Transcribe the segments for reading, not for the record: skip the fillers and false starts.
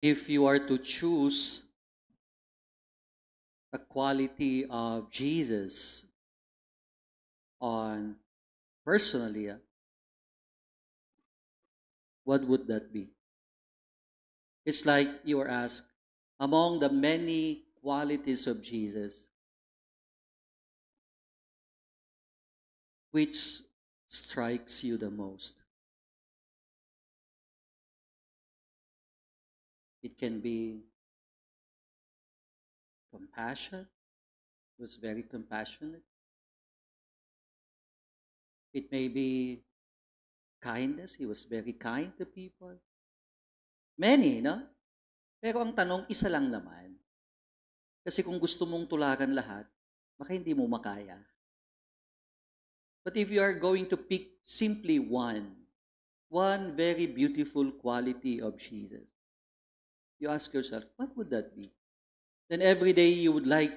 If you are to choose a quality of Jesus on personally, what would that be? It's like you are asked, among the many qualities of Jesus, which strikes you the most? It can be compassion. He was very compassionate. It may be kindness. He was very kind to people. Many, no? Pero ang tanong, isa lang naman. Kasi kung gusto mong tularan lahat, baka hindi mo makaya. But if you are going to pick simply one very beautiful quality of Jesus, you ask yourself, what would that be? Then every day you would like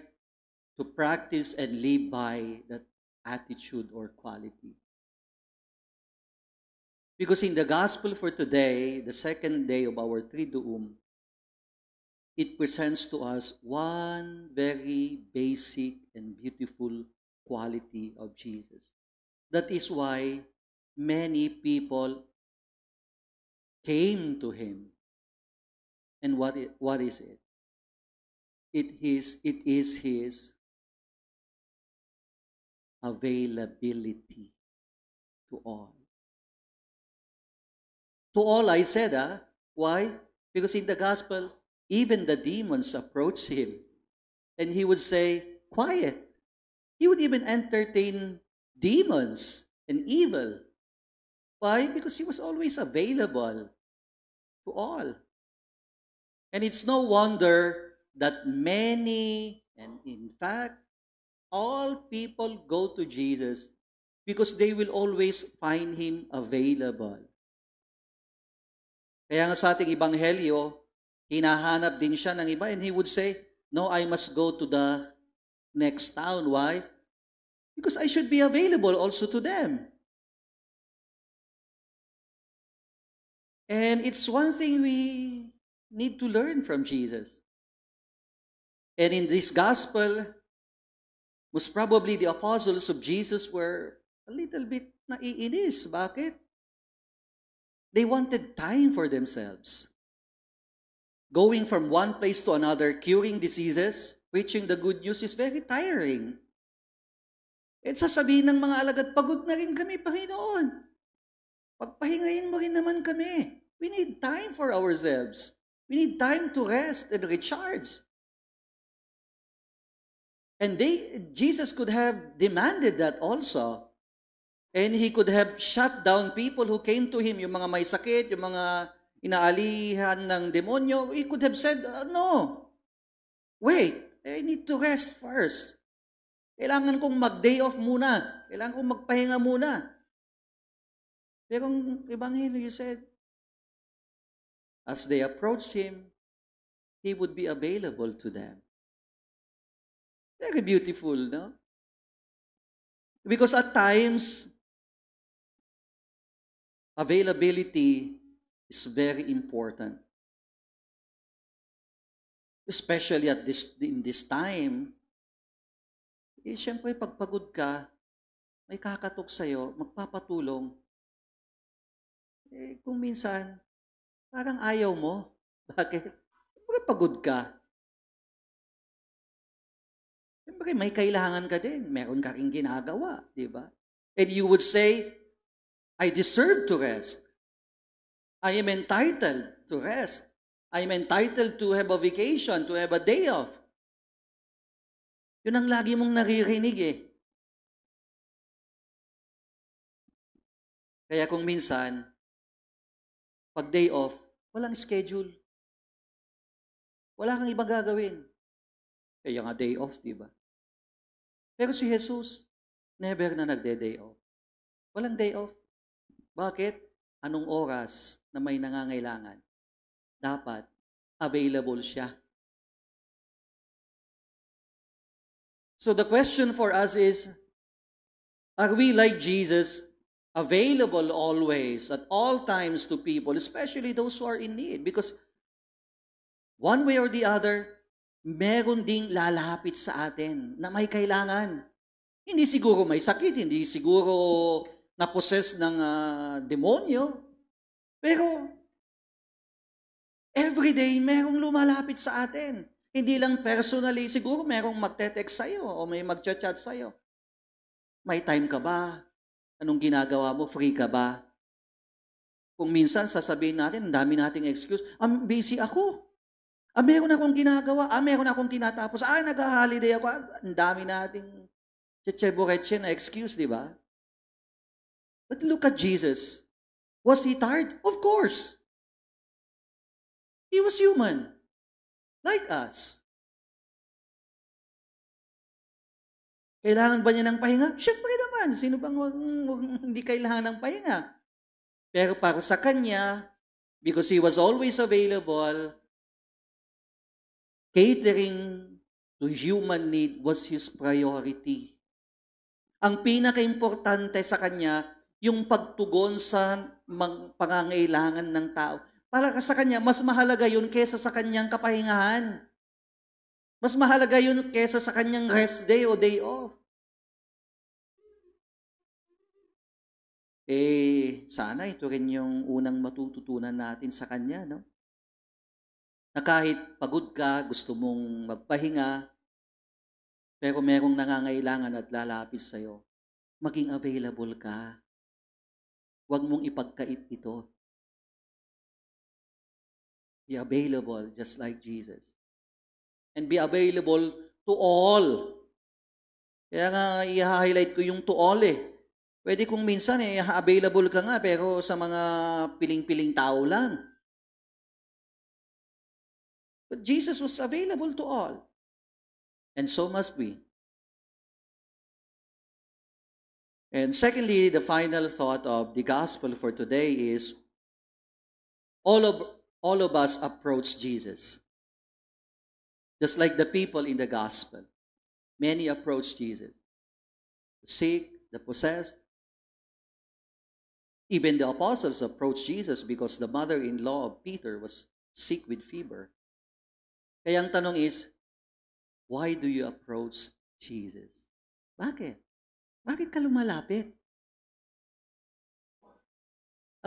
to practice and live by that attitude or quality. Because in the gospel for today, the second day of our Triduum, it presents to us one very basic and beautiful quality of Jesus. That is why many people came to him. And what is it? It is his availability to all. To all I said, why? Because in the gospel, even the demons approach him. And he would say, quiet. He would even entertain demons and evil. Why? Because he was always available to all. And it's no wonder that many, and in fact, all people go to Jesus because they will always find him available. Kaya nga sa ating ibanghelyo, hinahanap din siya ng iba and he would say, no, I must go to the next town. Why? Because I should be available also to them. And it's one thing we need to learn from Jesus. And in this gospel, most probably the apostles of Jesus were a little bit naiinis. Bakit? They wanted time for themselves. Going from one place to another, curing diseases, preaching the good news is very tiring. At sasabihin ng mga alagad, pagod na rin kami, Panginoon. Pagpahingayin mo rin naman kami. We need time for ourselves. We need time to rest and recharge. And Jesus could have demanded that also. And he could have shut down people who came to him, yung mga may sakit, yung mga inaalihan ng demonyo. He could have said, no, wait, I need to rest first. Kailangan kong mag-day off muna. Kailangan kong magpahinga muna. Pero ang Ebanghelyo said, as they approached him, he would be available to them. Very beautiful, no? Because at times, availability is very important. Especially in this time, siyempre pag pagod ka, may kakatok sa'yo, magpapatulong. Kung minsan, parang ayaw mo. Bakit? Siyempre pagod ka. Siyempre may kailangan ka din. Meron ka rin ginagawa, di ba? And you would say, I deserve to rest. I am entitled to rest. I am entitled to have a vacation, to have a day off. Yun ang lagi mong naririnig eh. Kaya kung minsan, pag day off, walang schedule. Wala kang ibang gagawin. Kaya nga day off, di ba? Pero si Jesus, never na nagde-day off. Walang day off. Bakit? Anong oras na may nangangailangan? Dapat available siya. So the question for us is, are we like Jesus, available always, at all times to people, especially those who are in need? Because one way or the other, meron ding lalapit sa atin na may kailangan. Hindi siguro may sakit, hindi siguro na-possess ng demonyo, pero everyday merong lumalapit sa atin. Hindi lang personally, siguro merong magte-text sa'yo o may mag-chat sa'yo. May time ka ba? Anong ginagawa mo? Free ka ba? Kung minsan sasabihin natin, ang dami nating excuse, busy ako. Meron akong ginagawa. Meron akong tinatapos. Nag-holiday ako. Ang dami nating tsetseboretche na excuse, di ba? But look at Jesus. Was he tired? Of course. He was human. Like us. Kailangan ba niya ng pahinga? Siyempre naman. Sino bang hindi kailangan ng pahinga? Pero para sa kanya, because he was always available, catering to human need was his priority. Ang pinaka-importante sa kanya, yung pagtugon sa pangangailangan ng tao. Para sa kanya, mas mahalaga yun kesa sa kanyang kapahingahan. Mas mahalaga yun kesa sa kanyang rest day o day off. Sana ito rin yung unang matututunan natin sa kanya, no? Na kahit pagod ka, gusto mong magpahinga, pero merong nangangailangan at lalapit sa'yo, maging available ka. Huwag mong ipagkait ito. Be available just like Jesus. And be available to all. Kaya nga, i-highlight ko yung to all Pwede kung minsan available ka nga, pero sa mga piling-piling tao lang. But Jesus was available to all. And so must we. And secondly, the final thought of the gospel for today is, all of us approach Jesus. Just like the people in the gospel. Many approach Jesus. The sick, the possessed. Even the apostles approached Jesus because the mother-in-law of Peter was sick with fever. Kaya ang tanong is, why do you approach Jesus? Bakit? Bakit ka lumalapit?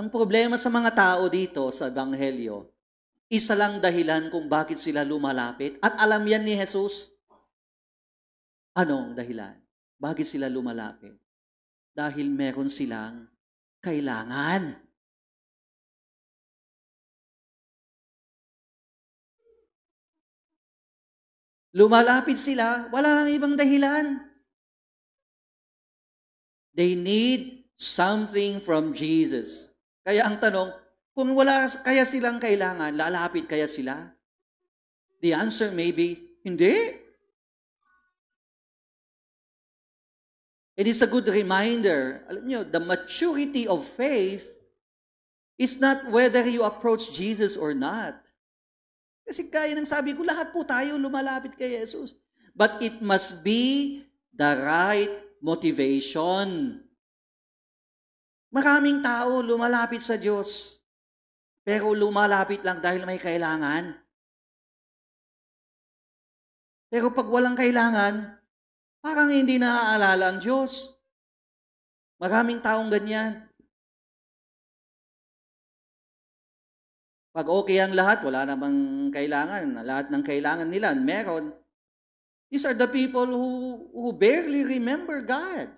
Ang problema sa mga tao dito sa Ebanghelyo, isa lang dahilan kung bakit sila lumalapit. At alam yan ni Jesus. Anong dahilan? Bakit sila lumalapit? Dahil meron silang kailangan. Lumalapit sila, wala nang ibang dahilan. They need something from Jesus. Kaya ang tanong, kung wala kaya silang kailangan, lalapit kaya sila? The answer may be, hindi. It is a good reminder. Alam niyo, the maturity of faith is not whether you approach Jesus or not. Kasi kaya ng sabi ko, lahat po tayo lumalapit kay Jesus. But it must be the right motivation. Maraming tao lumalapit sa Diyos, pero lumalapit lang dahil may kailangan. Pero pag walang kailangan, parang hindi naaalala ang Diyos. Maraming taong ganyan. Pag okay ang lahat, wala namang kailangan. Lahat ng kailangan nila, meron. These are the people who barely remember God.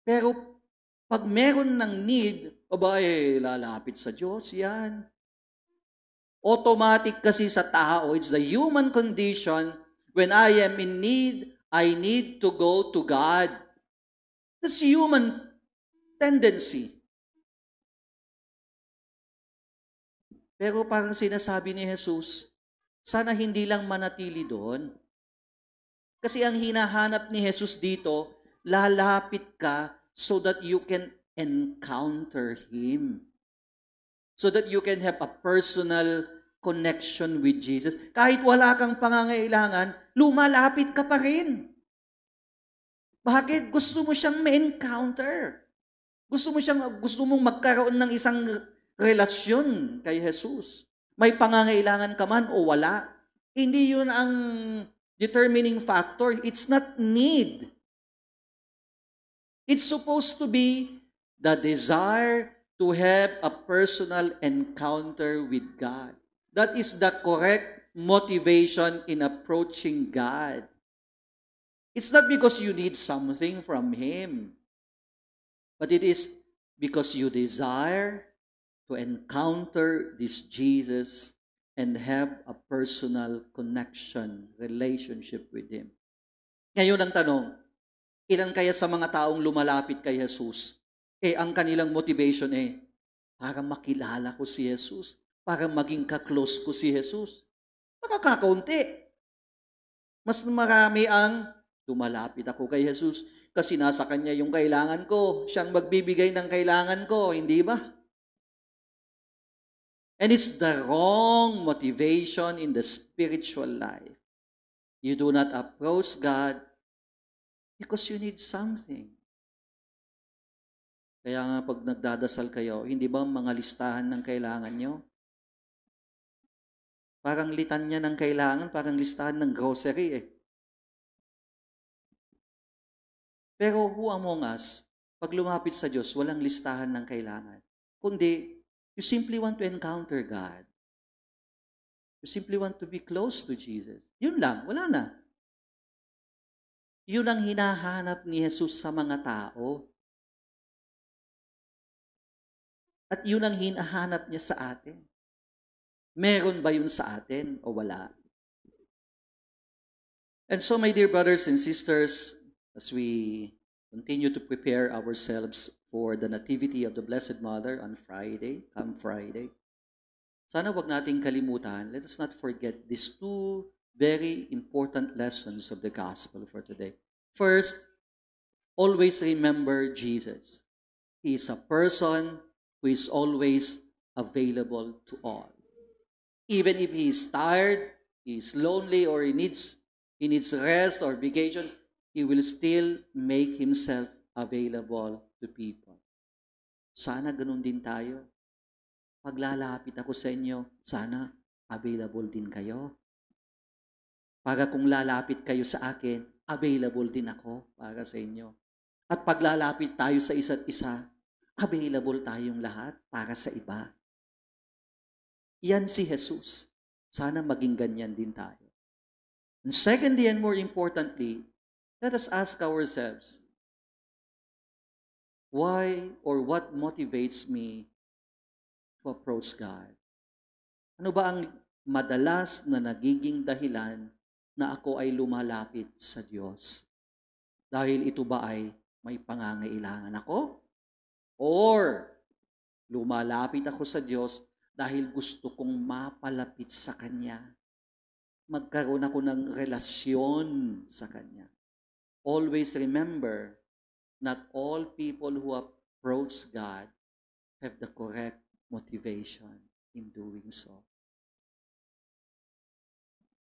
Pero pag meron ng need, lalapit sa Diyos yan. Automatic kasi sa tao, it's the human condition. When I am in need, I need to go to God. That's human tendency. Pero parang sinasabi ni Jesus, sana hindi lang manatili doon. Kasi ang hinahanap ni Jesus dito, lalapit ka so that you can encounter Him. So that you can have a personal connection with Jesus. Kahit wala kang pangangailangan, lumalapit ka pa rin. Bakit? Gusto mo siyang ma-encounter. Gusto mong magkaroon ng isang relasyon kay Jesus. May pangangailangan ka man o wala. Hindi yun ang determining factor. It's not need. It's supposed to be the desire to have a personal encounter with God. That is the correct motivation in approaching God. It's not because you need something from Him, but it is because you desire to encounter this Jesus and have a personal connection, relationship with Him. Ngayon ang tanong, ilan kaya sa mga taong lumalapit kay Jesus, ang kanilang motivation para makilala ko si Jesus, para maging ka-close ko si Jesus. Makakakaunti. Mas marami ang lumalapit ako kay Jesus kasi nasa Kanya yung kailangan ko. Siyang magbibigay ng kailangan ko, hindi ba? And it's the wrong motivation in the spiritual life. You do not approach God because you need something. Kaya nga pag nagdadasal kayo, hindi ba mga listahan ng kailangan nyo? Parang litanya ng kailangan, parang listahan ng grocery Pero who among us, pag lumapit sa Diyos, walang listahan ng kailangan. Kundi, you simply want to encounter God. You simply want to be close to Jesus. Yun lang, wala na. Yun ang hinahanap ni Jesus sa mga tao. At yun ang hinahanap niya sa atin. Meron ba yun sa atin o wala? And so, my dear brothers and sisters, as we continue to prepare ourselves for the Nativity of the Blessed Mother on Friday, sana wag nating kalimutan, let us not forget these two very important lessons of the gospel for today. First, always remember Jesus. He is a person who is always available to all. Even if he is tired, he is lonely, or he needs rest or vacation, he will still make himself available to people. Sana ganun din tayo. Pag lalapit ako sa inyo, sana available din kayo. Para kung lalapit kayo sa akin, available din ako para sa inyo. At pag lalapit tayo sa isa't isa, available tayong lahat para sa iba. Yan si Jesus. Sana maging ganyan din tayo. And secondly, and more importantly, let us ask ourselves, why or what motivates me to approach God? Ano ba ang madalas na nagiging dahilan na ako ay lumalapit sa Diyos? Dahil ito ba ay may pangangailangan ako? Or lumalapit ako sa Diyos dahil gusto kong mapalapit sa Kanya? Magkaroon ako ng relasyon sa Kanya. Always remember, not all people who approach God have the correct motivation in doing so.